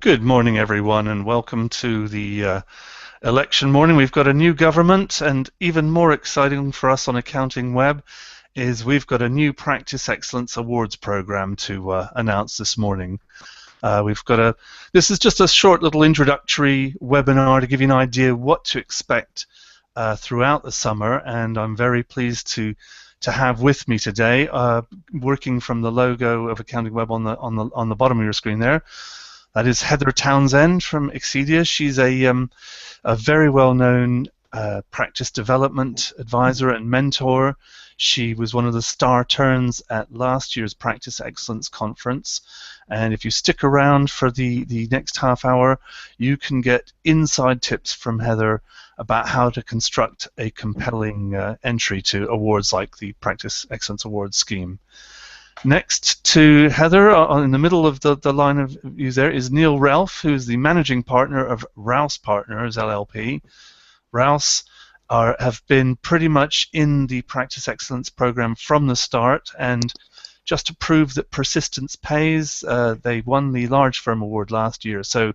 Good morning, everyone, and welcome to the election morning. We've got a new government, and even more exciting for us on Accounting Web is we've got a new Practice Excellence Awards program to announce this morning. This is just a short little introductory webinar to give you an idea what to expect throughout the summer, and I'm very pleased to have with me today, working from the logo of Accounting Web on the bottom of your screen there. That is Heather Townsend from Excedia. She's a very well-known practice development advisor and mentor. She was one of the star turns at last year's Practice Excellence Conference. And if you stick around for the next half hour, you can get inside tips from Heather about how to construct a compelling entry to awards like the Practice Excellence Awards scheme. Next to Heather, in the middle of the line of views there, is Neil Ralph, who is the managing partner of Rouse Partners, LLP. Rouse have been pretty much in the Practice Excellence program from the start, and just to prove that persistence pays, they won the Large Firm Award last year. So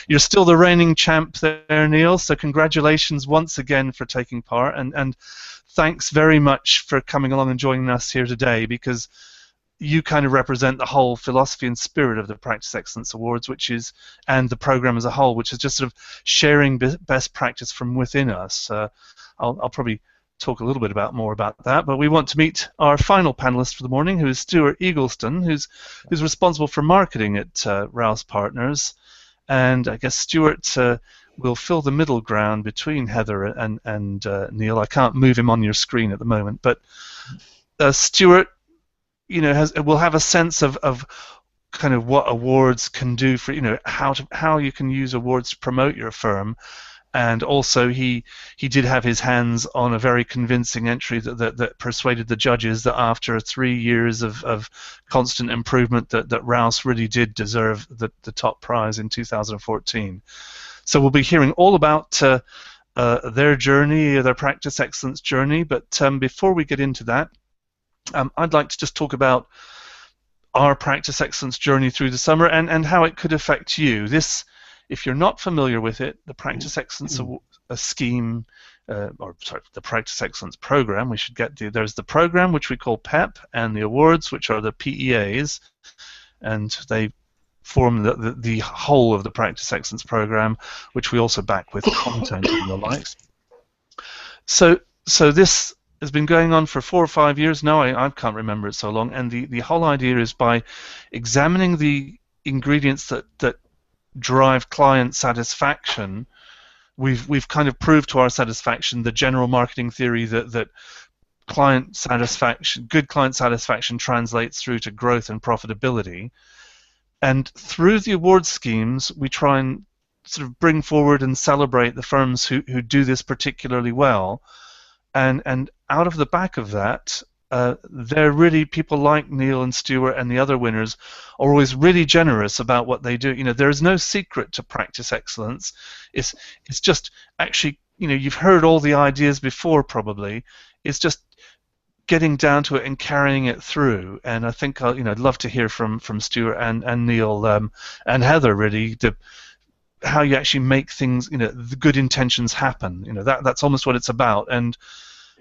you're still the reigning champ there, Neil, so congratulations once again for taking part, and thanks very much for coming along and joining us here today, because you kind of represent the whole philosophy and spirit of the Practice Excellence Awards, and the program as a whole, which is just sort of sharing best practice from within us. I'll probably talk a little bit more about that, but we want to meet our final panelist for the morning, who is Stuart Eagleston, who's responsible for marketing at Rouse Partners, and I guess Stuart will fill the middle ground between Heather and Neil. I can't move him on your screen at the moment, but Stuart, will have a sense of kind of what awards can do for, how you can use awards to promote your firm, and also he did have his hands on a very convincing entry that persuaded the judges that after 3 years of constant improvement that Rouse really did deserve the top prize in 2014. So we'll be hearing all about their journey, their practice excellence journey, but before we get into that, I'd like to just talk about our practice excellence journey through the summer and how it could affect you. This, if you're not familiar with it, the Practice Excellence scheme, the Practice Excellence program, there's the program, which we call PEP, and the awards, which are the PEAs, and they form the whole of the Practice Excellence program, which we also back with content and the likes. So this has been going on for 4 or 5 years now. I can't remember it so long. And the whole idea is by examining the ingredients that drive client satisfaction, we've kind of proved to our satisfaction the general marketing theory that client satisfaction, good client satisfaction, translates through to growth and profitability. And through the award schemes, we try and sort of bring forward and celebrate the firms who do this particularly well. And out of the back of that, they're really, people like Neil and Stuart and the other winners are always really generous about what they do. There is no secret to practice excellence. It's just actually, you've heard all the ideas before probably. It's just getting down to it and carrying it through. And I think I'd love to hear from Stuart and Neil and Heather really how you actually make things, the good intentions happen. That's almost what it's about. And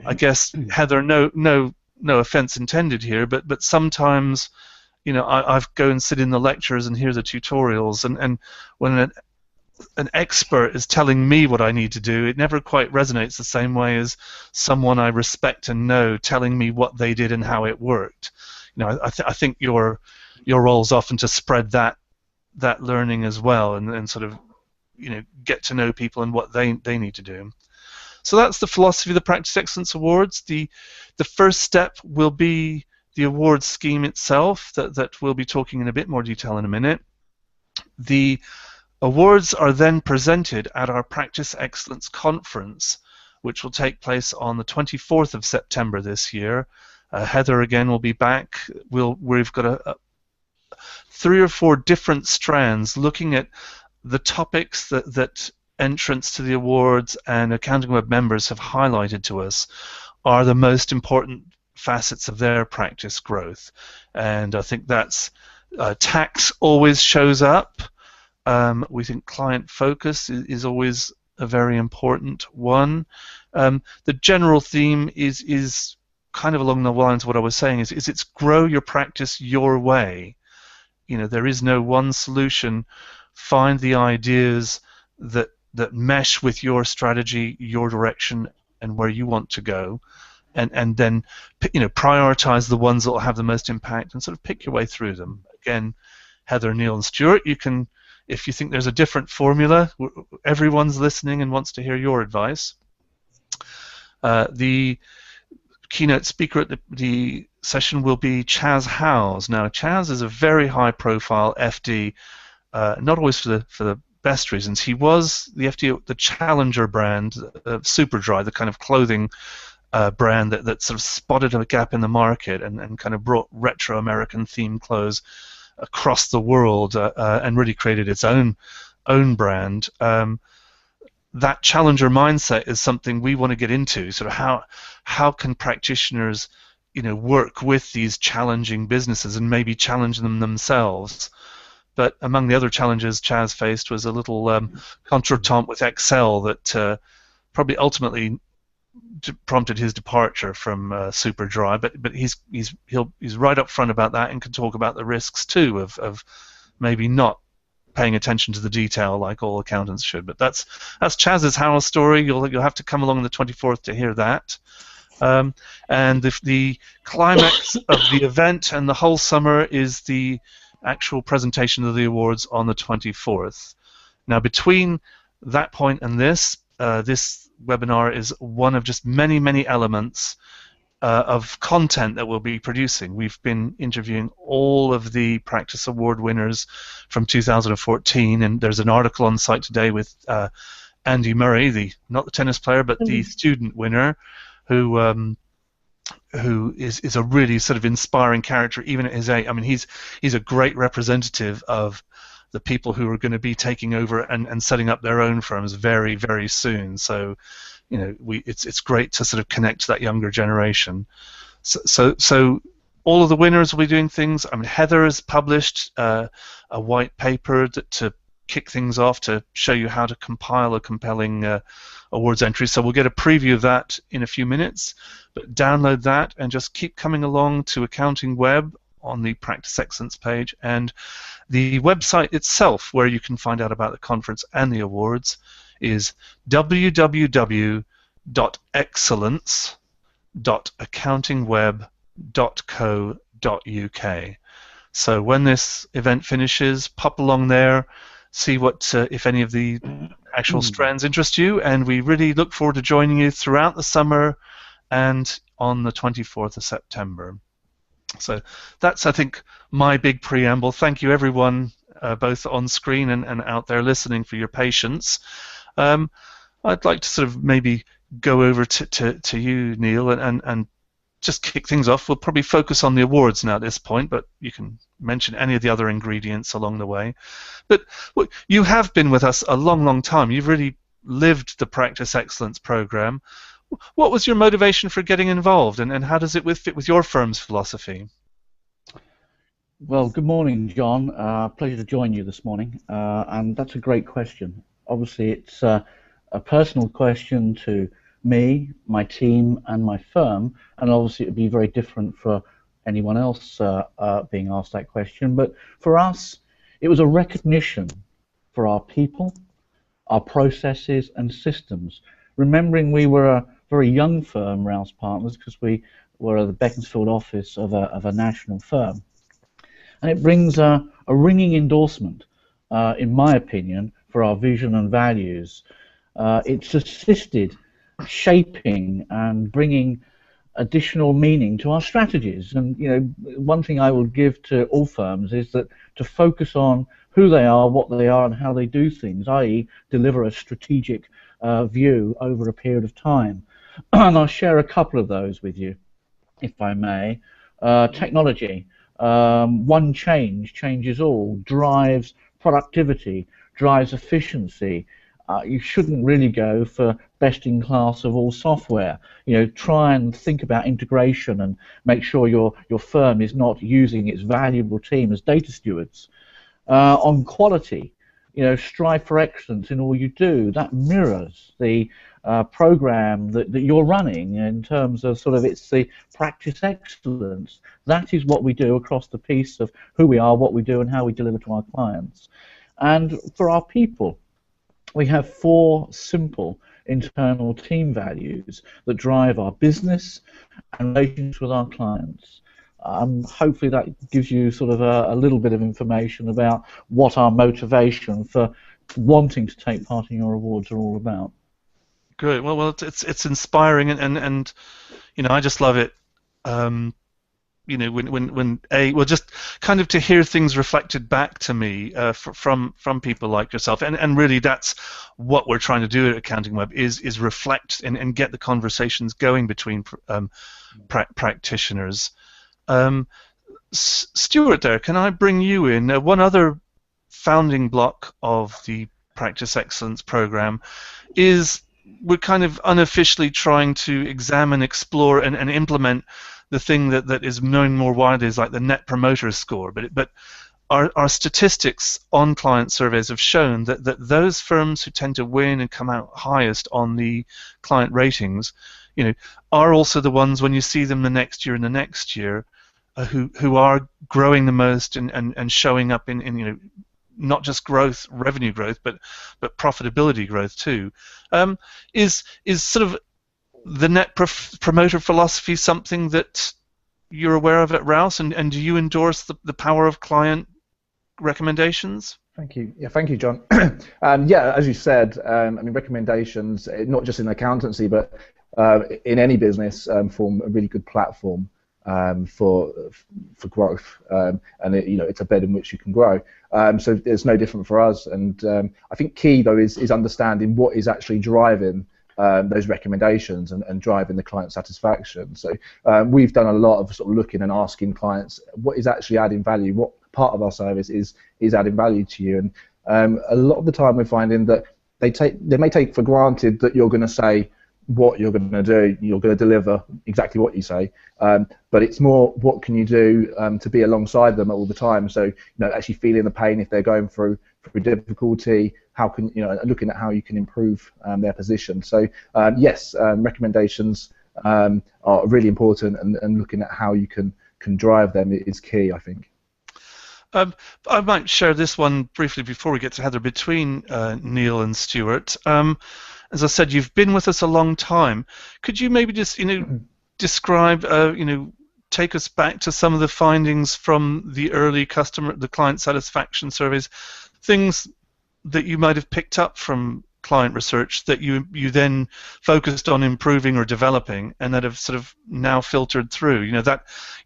I guess, Heather, no offense intended here, but sometimes, I go and sit in the lectures and hear the tutorials, and when an expert is telling me what I need to do, it never quite resonates the same way as someone I respect and know telling me what they did and how it worked. I think your role is often to spread that learning as well, and sort of get to know people and what they need to do. So that's the philosophy of the Practice Excellence Awards. The first step will be the awards scheme itself, that we'll be talking in a bit more detail in a minute. The awards are then presented at our Practice Excellence Conference, which will take place on the 24th of September this year. Heather again will be back. We've got 3 or 4 different strands looking at the topics that entrants to the awards and Accounting Web members have highlighted to us are the most important facets of their practice growth. And I think that's tax always shows up. We think client focus is always a very important one. The general theme is kind of along the lines of what I was saying, is it's grow your practice your way. There is no one solution. Find the ideas that mesh with your strategy, your direction, and where you want to go, and then prioritize the ones that will have the most impact and sort of pick your way through them. Again, Heather, Neil, and Stuart, you can, if you think there's a different formula, everyone's listening and wants to hear your advice. The keynote speaker at the session will be Chaz Howes. Now, Chaz is a very high-profile FD, not always for the best reasons. He was the FD at the Challenger brand of Superdry, the kind of clothing brand that sort of spotted a gap in the market and kind of brought retro American themed clothes across the world and really created its own brand. That challenger mindset is something we want to get into. Sort of how can practitioners, work with these challenging businesses and maybe challenge them themselves. But among the other challenges Chaz faced was a little contretemps with Excel that probably ultimately prompted his departure from Superdry. But he's right up front about that and can talk about the risks too of maybe not paying attention to the detail like all accountants should. But that's Chaz's Howes story. You'll have to come along on the 24th to hear that. And the climax of the event and the whole summer is the actual presentation of the awards on the 24th. Now, between that point and this webinar is one of just many elements of content that we'll be producing. We've been interviewing all of the Practice Award winners from 2014, and there's an article on site today with Andy Murray, not the tennis player, but the student winner, who is a really sort of inspiring character, even at his age. I mean, he's a great representative of the people who are going to be taking over and setting up their own firms very, very soon. So, it's great to sort of connect to that younger generation. So all of the winners will be doing things. I mean, Heather has published a white paper to kick things off to show you how to compile a compelling awards entry. So we'll get a preview of that in a few minutes. But download that and just keep coming along to Accounting Web on the Practice Excellence page, and the website itself where you can find out about the conference and the awards is www.excellence.accountingweb.co.uk. So when this event finishes, pop along there, see what if any of the actual strands interest you, and we really look forward to joining you throughout the summer and on the 24th of September. So that's, I think, my big preamble. Thank you, everyone, both on screen and out there listening, for your patience. I'd like to sort of maybe go over to you, Neil, and just kick things off. We'll probably focus on the awards now at this point, but you can mention any of the other ingredients along the way. But you have been with us a long time. You've really lived the Practice Excellence program. What was your motivation for getting involved, and how does it fit with your firm's philosophy? Well, good morning, John. Pleasure to join you this morning, and that's a great question. Obviously, it's a personal question to me, my team, and my firm, and obviously it would be very different for anyone else being asked that question. But for us, it was a recognition for our people, our processes, and systems. Remembering we were a very young firm, Rouse Partners, because we were the Beaconsfield office of a national firm. And it brings a ringing endorsement, in my opinion, for our vision and values. It's assisted shaping and bringing additional meaning to our strategies. And one thing I will give to all firms is that to focus on who they are, what they are, and how they do things, i.e. deliver a strategic view over a period of time. And I'll share a couple of those with you, if I may. Technology. One change changes all, drives productivity, drives efficiency. You shouldn't really go for best in class of all software. Try and think about integration and make sure your firm is not using its valuable team as data stewards. On quality, strive for excellence in all you do. That mirrors the program that you're running in terms of it's the practice excellence. That is what we do across the piece of who we are, what we do, and how we deliver to our clients. And for our people, we have 4 simple internal team values that drive our business and relations with our clients. Hopefully that gives you a little bit of information about what our motivation for wanting to take part in your awards are all about. Great. Well, it's inspiring, and I just love it. Just kind of to hear things reflected back to me from people like yourself, and really that's what we're trying to do at Accounting Web is reflect and get the conversations going between practitioners. Stuart, there, can I bring you in? One other founding block of the Practice Excellence program is we're kind of unofficially trying to examine, explore, and implement the thing that is known more widely as like the Net Promoter Score. But our statistics on client surveys have shown that those firms who tend to win and come out highest on the client ratings, are also the ones when you see them the next year and the next year, who are growing the most and showing up in not just growth, revenue growth, but profitability growth too. Is sort of the Net Promoter philosophy something that you're aware of at Rouse, and do you endorse the power of client recommendations? Thank you. Yeah, thank you, John. Yeah, as you said, recommendations, not just in accountancy, but in any business, form a really good platform for growth, and it's a bed in which you can grow. So it's no different for us. And I think key though is understanding what is actually driving those recommendations and driving the client satisfaction. So we've done a lot of looking and asking clients what is actually adding value, what part of our service is adding value to you. And a lot of the time we're finding that they may take for granted that you're going to say what you're going to do, you're going to deliver exactly what you say, but it's more what can you do to be alongside them all the time. So actually feeling the pain if they're going through difficulty, how can looking at how you can improve their position. So yes, recommendations are really important, and looking at how you can drive them is key, I think. I might share this one briefly before we get to Heather, between Neil and Stuart. As I said, you've been with us a long time. Could you maybe just describe, take us back to some of the findings from the early the client satisfaction surveys, things that you might have picked up from client research that you then focused on improving or developing, and that have sort of now filtered through.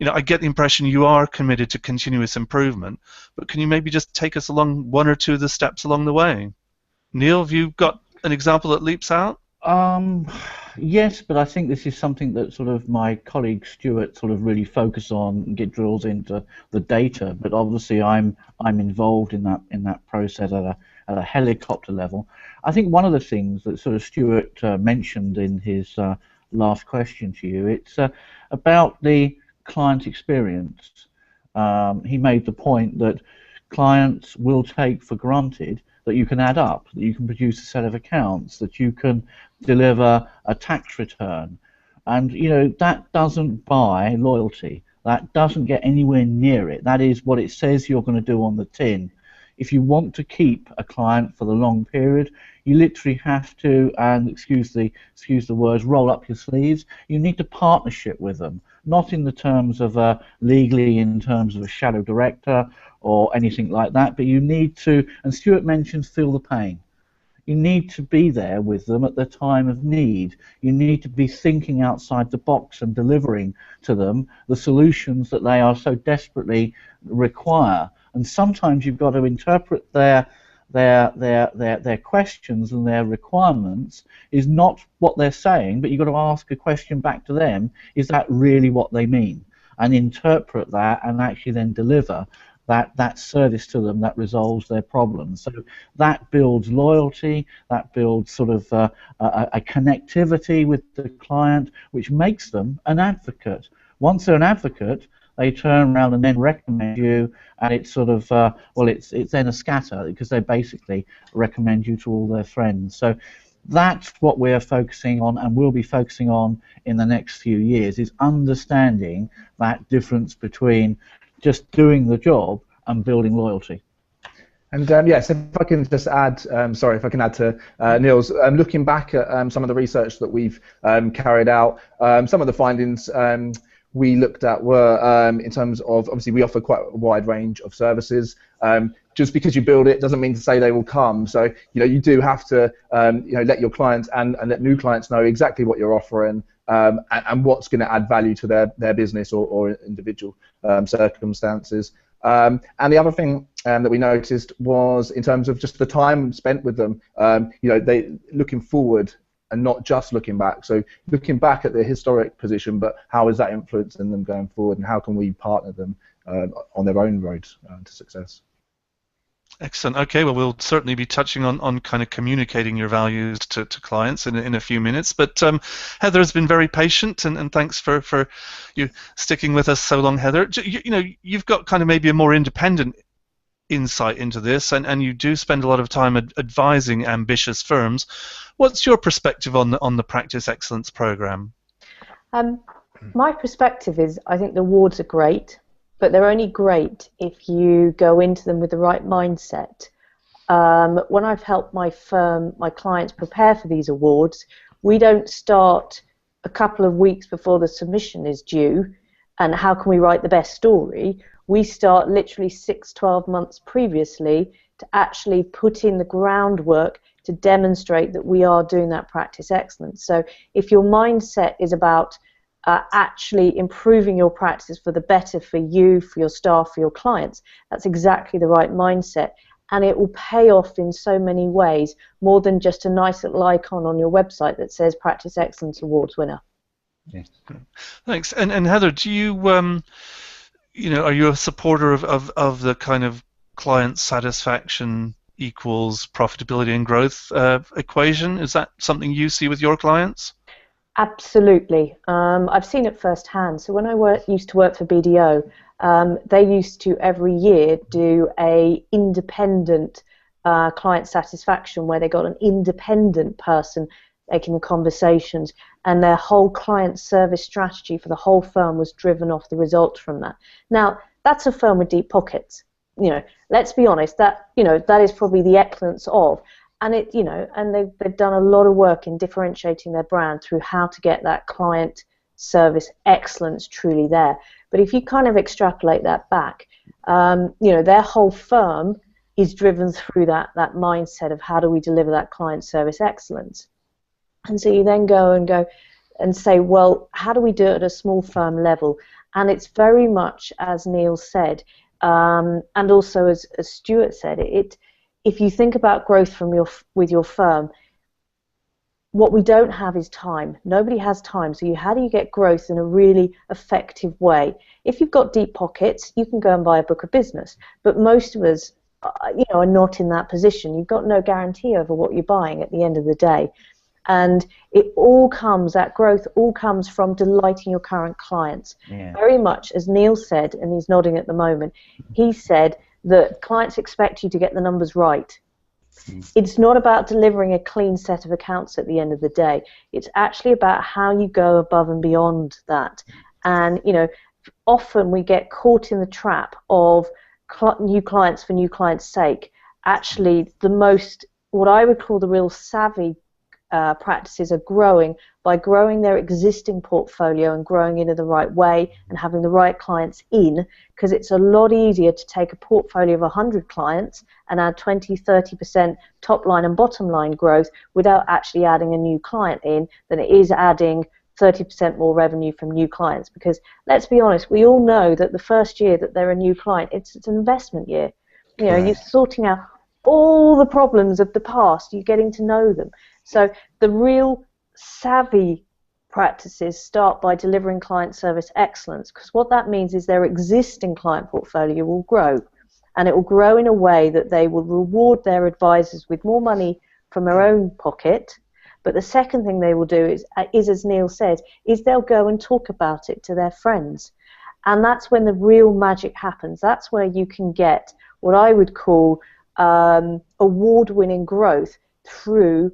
I get the impression you are committed to continuous improvement, but can you maybe just take us along one or two of the steps along the way? Neil, have you got an example that leaps out? Yes, but I think this is something that my colleague Stuart really focus on and get drills into the data. But obviously, I'm involved in that process at a helicopter level. I think one of the things that Stuart mentioned in his last question to you, it's about the client experience. He made the point that clients will take for granted that you can add up, that you can produce a set of accounts, that you can deliver a tax return. And that doesn't buy loyalty. That doesn't get anywhere near it. That is what it says you're going to do on the tin. If you want to keep a client for the long period, you literally have to, and excuse the words, roll up your sleeves. You need to partnership with them, not in the terms of legally in terms of a shadow director or anything like that, but you need to, and Stuart mentions, feel the pain. You need to be there with them at the time of need. You need to be thinking outside the box and delivering to them the solutions that they are so desperately require. And sometimes you've got to interpret their questions and their requirements is not what they're saying, but you've got to ask a question back to them, is that really what they mean? And interpret that and actually then deliver that service to them that resolves their problems. So that builds loyalty, that builds a connectivity with the client, which makes them an advocate. Once they're an advocate, they turn around and then recommend you, and it's sort of well, it's then a scatter because they basically recommend you to all their friends. So that's what we're focusing on and will be focusing on in the next few years, is understanding that difference between just doing the job and building loyalty. And yes, if I can just add, sorry, if I can add to Neil's, looking back at some of the research that we've carried out, some of the findings we looked at were in terms of, obviously we offer quite a wide range of services. Just because you build it doesn't mean to say they will come. So you do have to let your clients and let new clients know exactly what you're offering and what's going to add value to their business or individual circumstances. And the other thing that we noticed was in terms of just the time spent with them. They looking forward and not just looking back. So looking back at the historic position, but how is that influencing them going forward, and how can we partner them on their own road to success? Excellent. Okay, well, we'll certainly be touching on kind of communicating your values to clients in a few minutes. But Heather has been very patient, and thanks for you sticking with us so long, Heather. You've got kind of maybe a more independent insight into this, and you do spend a lot of time advising ambitious firms. What's your perspective on the Practice Excellence Program? My perspective is, I think the awards are great, but they're only great if you go into them with the right mindset. When I've helped my clients prepare for these awards, we don't start a couple of weeks before the submission is due and how can we write the best story. We start literally 6-12 months previously to actually put in the groundwork to demonstrate that we are doing that practice excellence. So if your mindset is about actually improving your practice for the better for you, for your staff, for your clients, that's exactly the right mindset, and it will pay off in so many ways, more than just a nice little icon on your website that says Practice Excellence Awards winner. Yes. Thanks. And Heather, do you are you a supporter of the kind of client satisfaction equals profitability and growth equation? Is that something you see with your clients? Absolutely. I've seen it firsthand. So when I used to work for BDO, they used to every year do a independent client satisfaction where they got an independent person making the conversations, and their whole client service strategy for the whole firm was driven off the results from that. Now, that's a firm with deep pockets. Let's be honest, that is probably the excellence of. And and they've done a lot of work in differentiating their brand through how to get that client service excellence truly there. But if you kind of extrapolate that back, their whole firm is driven through that mindset of how do we deliver that client service excellence. And so you then go and say, well, how do we do it at a small firm level? And it's very much, as Neil said, and also as Stuart said, if you think about growth with your firm, what we don't have is time. Nobody has time. So how do you get growth in a really effective way? If you've got deep pockets, you can go and buy a book of business. But most of us, are not in that position. You've got no guarantee over what you're buying at the end of the day. And that growth all comes from delighting your current clients. Yeah. Very much, as Neil said, and he's nodding at the moment, he said that clients expect you to get the numbers right. It's not about delivering a clean set of accounts at the end of the day. It's actually about how you go above and beyond that. And, often we get caught in the trap of new clients for new clients' sake. Actually, what I would call the real savvy practices are growing by growing their existing portfolio and growing it in the right way and having the right clients in, because it's a lot easier to take a portfolio of 100 clients and add 20-30% top line and bottom line growth without actually adding a new client in than it is adding 30% more revenue from new clients. Because let's be honest, we all know that the first year that they're a new client, it's an investment year. You're sorting out all the problems of the past, you're getting to know them. So the real savvy practices start by delivering client service excellence, because what that means is their existing client portfolio will grow, and it will grow in a way that they will reward their advisors with more money from their own pocket. But the second thing they will do is as Neil said, is they'll go and talk about it to their friends. And that's when the real magic happens. That's where you can get what I would call award-winning growth through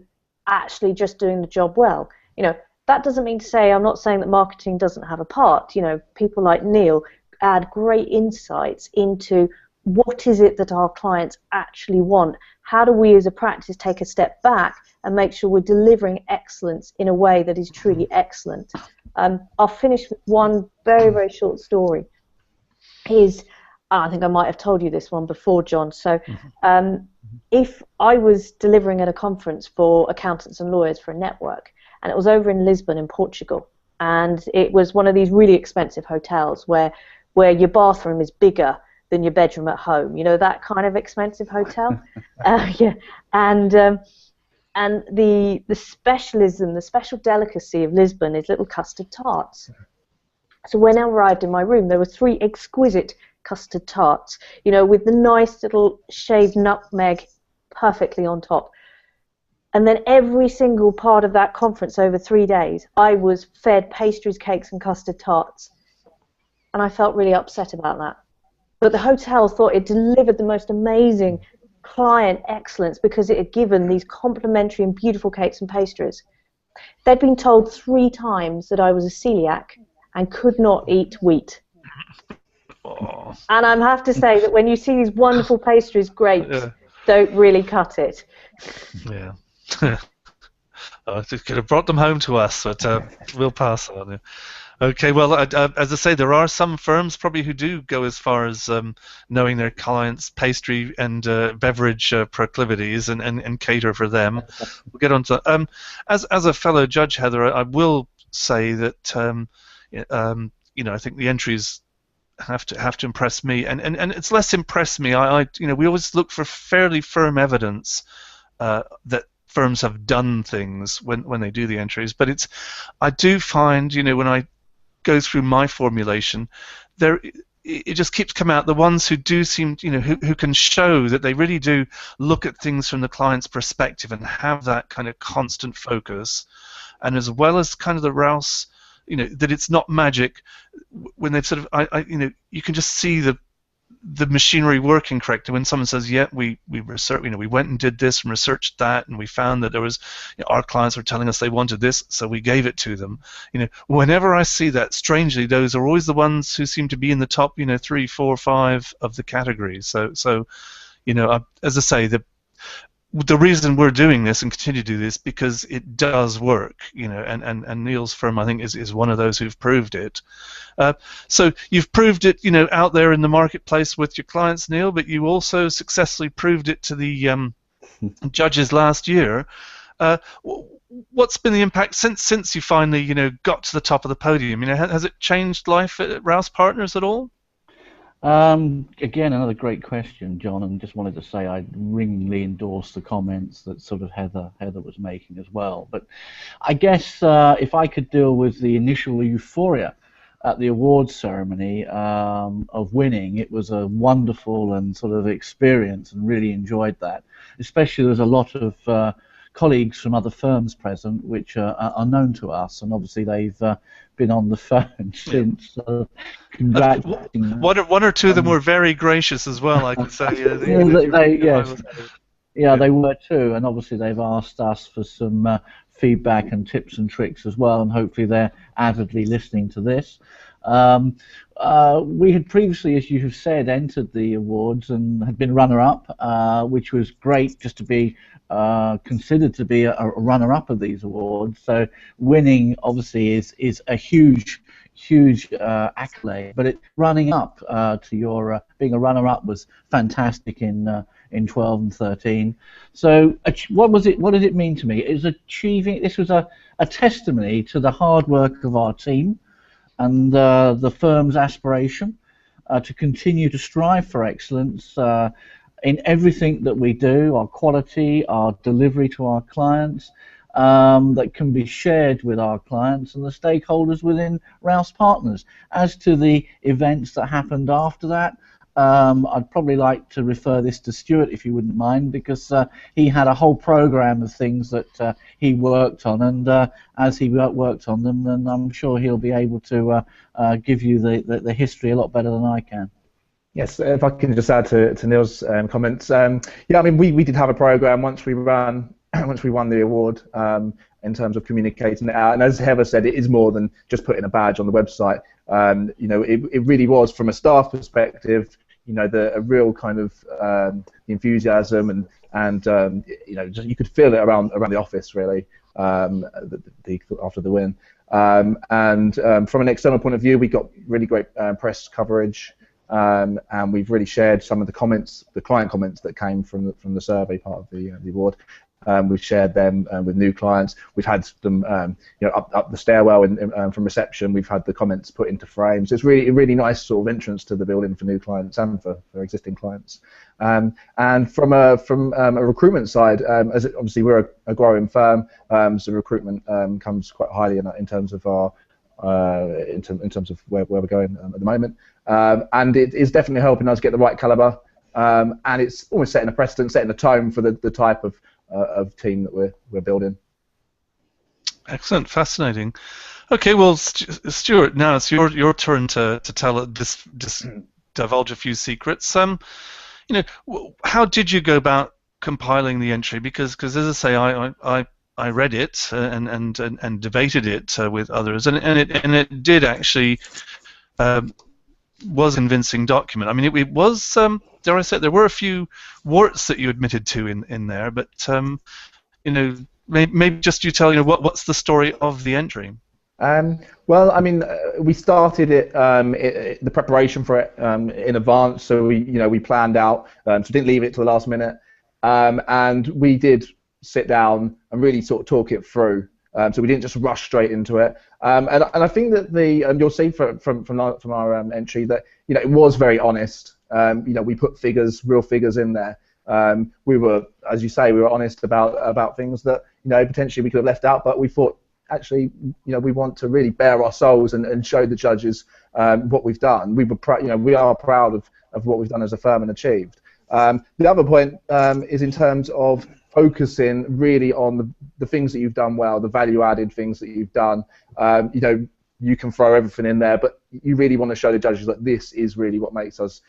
actually just doing the job well. You know, that doesn't mean to say, I'm not saying that marketing doesn't have a part. You know, people like Neil add great insights into what is it that our clients actually want. How do we as a practice take a step back and make sure we're delivering excellence in a way that is truly excellent? I'll finish with one very, very short story. I think I might have told you this one before, John. So if I was delivering at a conference for accountants and lawyers for a network, and it was over in Lisbon in Portugal, and it was one of these really expensive hotels where your bathroom is bigger than your bedroom at home, you know, that kind of expensive hotel. Yeah, and the specialism, the special delicacy of Lisbon is little custard tarts. So when I arrived in my room, there were 3 exquisite custard tarts, you know, with the nice little shaved nutmeg perfectly on top. And then every single part of that conference over 3 days, I was fed pastries, cakes, and custard tarts. And I felt really upset about that. But the hotel thought it delivered the most amazing client excellence because it had given these complimentary and beautiful cakes and pastries. They'd been told 3 times that I was a celiac and could not eat wheat. Oh. And I have to say that when you see these wonderful pastries, grapes don't really cut it. Yeah. I could have brought them home to us, but we'll pass on. Okay, well, as I say, there are some firms probably who do go as far as knowing their clients' pastry and beverage proclivities and cater for them. We'll get on to as a fellow judge, Heather, I will say that you know, I think the entries have to impress me, and it's less impress me. You know, we always look for fairly firm evidence that firms have done things when they do the entries, but I do find, you know, when I go through my formulation, it just keeps coming out. The ones who do seem, you know, who can show that they really do look at things from the client's perspective and have that kind of constant focus, and as well as kind of the Rouse, you know, that it's not magic. When they've sort of, you know, you can just see the machinery working correctly. When someone says, "Yeah, we researched, you know, we went and did this and researched that, and we found that there was, you know, our clients were telling us they wanted this, so we gave it to them." You know, whenever I see that, strangely, those are always the ones who seem to be in the top, you know, 3, 4, 5 of the categories. So, you know, as I say, the reason we're doing this and continue to do this because it does work, you know, and Neil's firm, I think, is one of those who've proved it. So you've proved it, you know, out there in the marketplace with your clients, Neil, but you also successfully proved it to the judges last year. What's been the impact since you finally, you know, got to the top of the podium? You know, has it changed life at Rouse Partners at all? Again, another great question, John, and just wanted to say I ringingly endorse the comments that sort of Heather was making as well. But I guess if I could deal with the initial euphoria at the awards ceremony of winning, it was a wonderful and sort of experience, and really enjoyed that. Especially there's a lot of colleagues from other firms present, which are known to us, and obviously they've been on the phone since. Congratulating one or two of them were very gracious as well, I can say. They were too, and obviously they've asked us for some feedback and tips and tricks as well, and hopefully they're avidly listening to this. We had previously, as you have said, entered the awards and had been runner-up, which was great just to be considered to be a runner-up of these awards. So winning obviously is a huge accolade, but running up to your being a runner-up was fantastic in 12 and 13. So what did it mean to me? It was achieving. This was a testimony to the hard work of our team and the firm's aspiration to continue to strive for excellence in everything that we do, our quality, our delivery to our clients, that can be shared with our clients and the stakeholders within Rouse Partners. As to the events that happened after that, I'd probably like to refer this to Stuart, if you wouldn't mind, because he had a whole program of things that he worked on, and as he worked on them, then I'm sure he'll be able to give you the history a lot better than I can. Yes, if I can just add to Neil's comments. Yeah, I mean, we did have a program once we won the award in terms of communicating it out. And as Heather said, it is more than just putting a badge on the website. You know, it really was, from a staff perspective, you know, a real kind of enthusiasm and you know, just, you could feel it around the office really after the win. From an external point of view, we got really great press coverage. And we've really shared some of the comments, the client comments that came from the survey part of the award. We've shared them with new clients. We've had them, you know, up the stairwell from reception. We've had the comments put into frames. It's really nice sort of entrance to the building for new clients and for existing clients. And from a recruitment side, as obviously we're a growing firm, so recruitment comes quite highly in terms of our in terms of where we're going at the moment. And it is definitely helping us get the right caliber, and it's almost setting a precedent, setting a tone for the type of team that we're building. Excellent, fascinating. Okay, well, Stuart, now it's your turn to tell this, just divulge a few secrets. You know, how did you go about compiling the entry? Because as I say, I read it and debated it with others, and it did actually. Was a convincing document. I mean, it was, dare I say it, there were a few warts that you admitted to in there, but you know, maybe just you tell, you know, what's the story of the entry? Well, I mean, we started the preparation for it in advance, so we planned out, so didn't leave it to the last minute, and we did sit down and really sort of talk it through. So we didn't just rush straight into it, and I think that you'll see from our entry that, you know, it was very honest. You know, we put real figures in there. We were, as you say, we were honest about things that, you know, potentially we could have left out, but we thought, actually, you know, we want to really bare our souls and show the judges what we've done. We are proud of what we've done as a firm and achieved. The other point is in terms of focusing really on the things that you've done well, the value-added things that you've done. You know, you can throw everything in there, but you really want to show the judges that this is really what makes us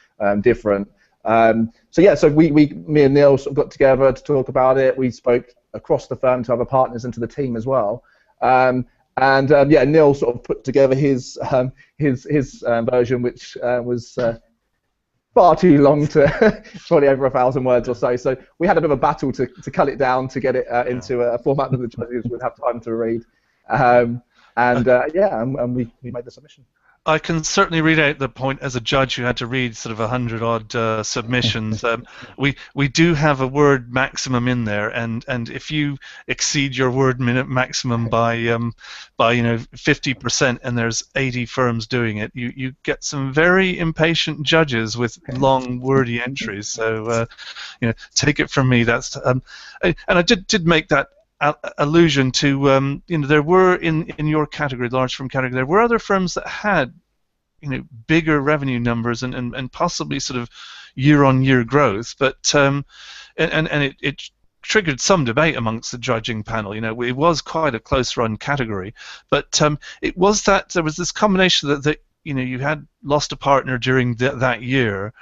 different. So yeah, so me and Neil sort of got together to talk about it. We spoke across the firm to other partners and to the team as well. Yeah, Neil sort of put together his version, which was far too long, to probably over 1,000 words or so. So we had a bit of a battle to cut it down to get it into a format that the judges would have time to read. Yeah, and we made the submission. I can certainly read out the point as a judge who had to read sort of 100-odd submissions. We do have a word maximum in there, and if you exceed your word minute maximum by you know 50%, and there's 80 firms doing it, you get some very impatient judges with long wordy entries. So you know, take it from me. That's and I did make that allusion to, you know, there were in your category, large firm category, there were other firms that had, you know, bigger revenue numbers and possibly sort of year-on-year growth, but it triggered some debate amongst the judging panel. You know, it was quite a close-run category, but it was that there was this combination that you know, you had lost a partner during that year.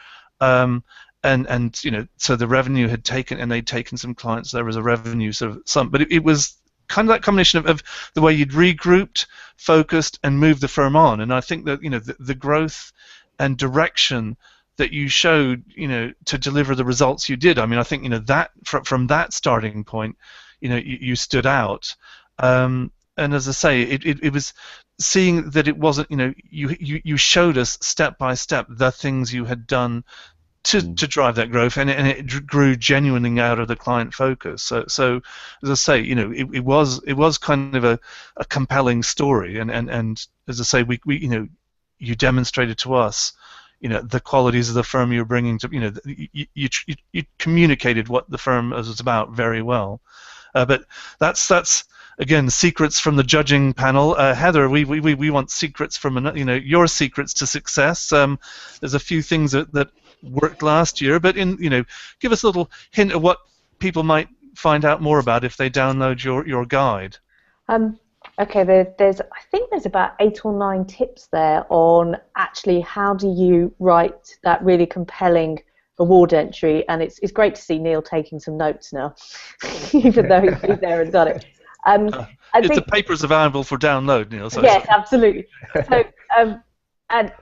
And you know, so the revenue had taken, and they'd taken some clients. There was a revenue sort of some, but it was kind of that combination of the way you'd regrouped, focused, and moved the firm on. And I think that, you know, the growth and direction that you showed, you know, to deliver the results you did. I mean, I think, you know, that from that starting point, you know, you stood out. And as I say, it was seeing that it wasn't, you know, you showed us step by step the things you had done to drive that growth, and it grew genuinely out of the client focus. So as I say, you know, it was kind of a compelling story, and as I say, we you know, you demonstrated to us, you know, the qualities of the firm you were bringing to, you know, you communicated what the firm was about very well. But that's again, secrets from the judging panel. Heather, we want secrets from, you know, your secrets to success. There's a few things that worked last year. But give us a little hint of what people might find out more about if they download your guide. Okay, I think there's about 8 or 9 tips there on actually how do you write that really compelling award entry, and it's great to see Neil taking some notes now, even though he's been there and done it. The papers available for download, Neil. Yes, absolutely. So, and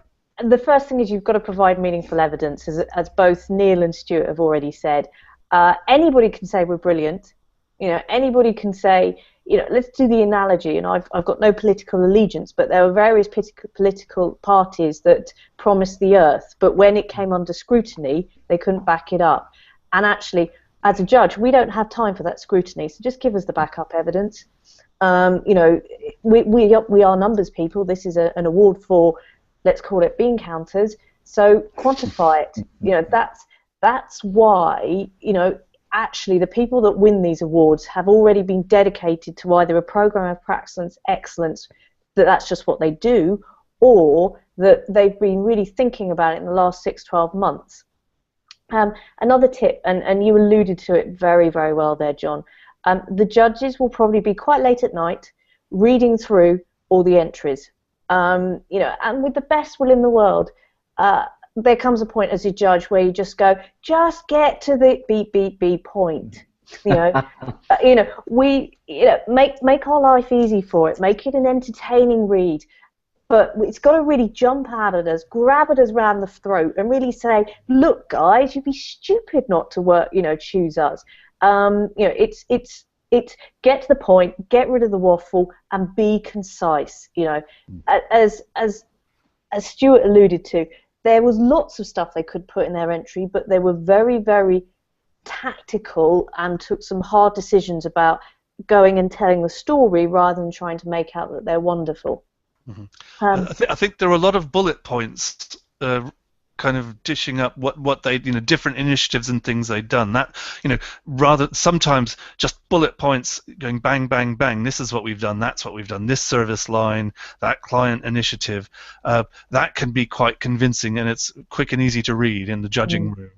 the first thing is you've got to provide meaningful evidence, as both Neil and Stuart have already said. Anybody can say we're brilliant. Anybody can say, let's do the analogy, and I've got no political allegiance, but there were various political parties that promised the earth, but when it came under scrutiny, they couldn't back it up. And actually, as a judge, we don't have time for that scrutiny, so just give us the backup evidence. We are numbers people. This is an award for, let's call it bean counters, so quantify it. That's why, actually the people that win these awards have already been dedicated to either a program of practice excellence, that's just what they do, or that they've been really thinking about it in the last 6-12 months. Another tip, and you alluded to it very, very well there, John, the judges will probably be quite late at night reading through all the entries. And with the best will in the world, there comes a point as a judge where you just go, just get to the beep point. Make our life easy for it. Make it an entertaining read, but it's got to really jump out at us, grab at us round the throat, and really say, look, guys, you'd be stupid not to choose us. It's get to the point, get rid of the waffle, and be concise. As Stuart alluded to, there was lots of stuff they could put in their entry, but they were very, very tactical and took some hard decisions about going and telling the story rather than trying to make out that they're wonderful. Mm-hmm. I think there were a lot of bullet points kind of dishing up what they different initiatives and things they'd done. That rather sometimes just bullet points going bang bang bang, this is what we've done, that's what we've done, this service line, that client initiative, that can be quite convincing, and it's quick and easy to read in the judging room.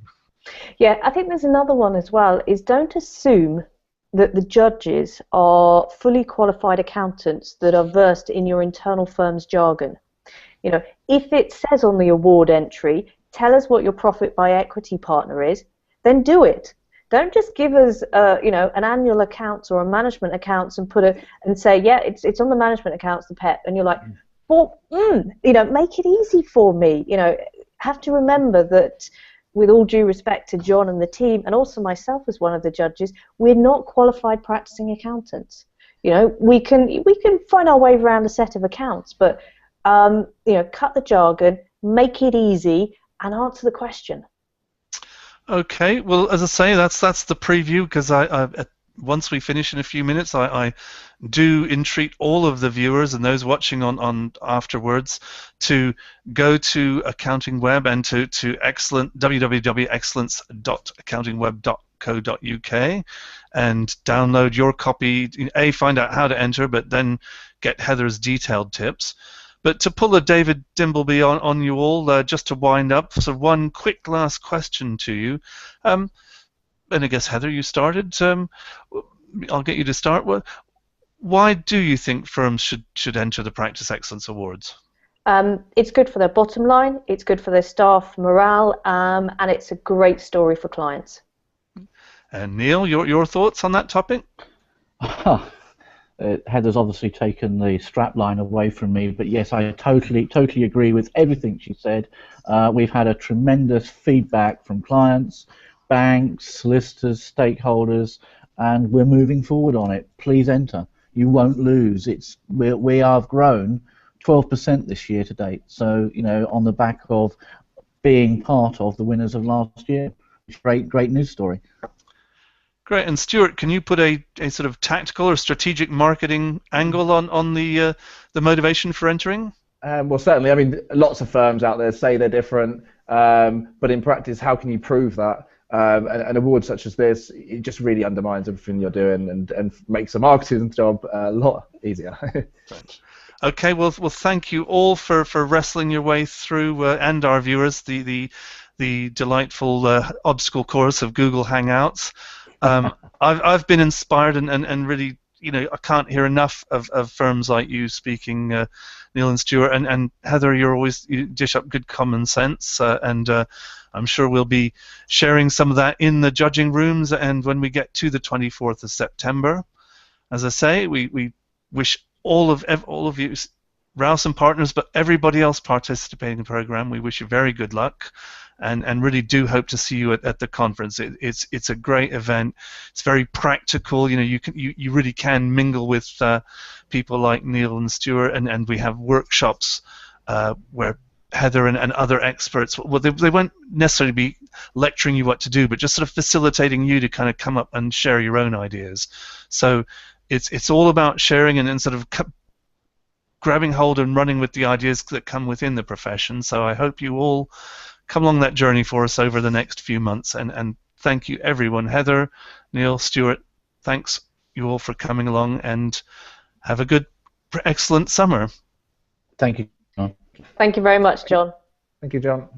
Yeah, I think there's another one as well, is don't assume that the judges are fully qualified accountants that are versed in your internal firm's jargon. If it says on the award entry, tell us what your profit by equity partner is, then do it. Don't just give us, an annual accounts or a management accounts and say, yeah, it's on the management accounts, the PEP, and you're like, well, make it easy for me. Have to remember that, with all due respect to John and the team, and also myself as one of the judges, we're not qualified practicing accountants. We can find our way around a set of accounts, but cut the jargon, make it easy, and answer the question. Okay, well, as I say, that's the preview, because once we finish in a few minutes, I do entreat all of the viewers and those watching on afterwards to go to Accounting Web and to www.excellence.accountingweb.co.uk and download your copy. Find out how to enter, but then get Heather's detailed tips. But to pull a David Dimbleby on you all, just to wind up, so one quick last question to you. And I guess, Heather, you started. I'll get you to start. Why do you think firms should enter the Practice Excellence Awards? It's good for their bottom line, it's good for their staff morale, and it's a great story for clients. And Neil, your thoughts on that topic? Heather's obviously taken the strapline away from me, but yes, I totally agree with everything she said. We've had a tremendous feedback from clients, banks, solicitors, stakeholders, and we're moving forward on it. Please enter. You won't lose. We have grown 12% this year to date. So on the back of being part of the winners of last year, great news story. Great. And Stuart, can you put a sort of tactical or strategic marketing angle on the motivation for entering? Well, certainly. I mean, lots of firms out there say they're different, but in practice, how can you prove that? An award such as this, it just really undermines everything you're doing and makes the marketing job a lot easier. Okay. Well, thank you all for wrestling your way through, and our viewers, the the delightful obstacle course of Google Hangouts. I've been inspired and really, I can't hear enough of firms like you speaking, Neil and Stuart, and Heather. You dish up good common sense, and I'm sure we'll be sharing some of that in the judging rooms. And when we get to the 24th of September, as I say, we wish all of you, Rouse and partners, but everybody else participating in the program, we wish you very good luck. And really do hope to see you at the conference. It's a great event. It's very practical. You really can mingle with people like Neil and Stuart, and we have workshops where Heather and other experts. Well, they won't necessarily be lecturing you what to do, but just sort of facilitating you to kind of come up and share your own ideas. So it's all about sharing and sort of grabbing hold and running with the ideas that come within the profession. So I hope you all come along that journey for us over the next few months, and thank you everyone. Heather, Neil, Stuart, thanks you all for coming along, and have a good, excellent summer. Thank you, John. Thank you very much, John. Thank you, John.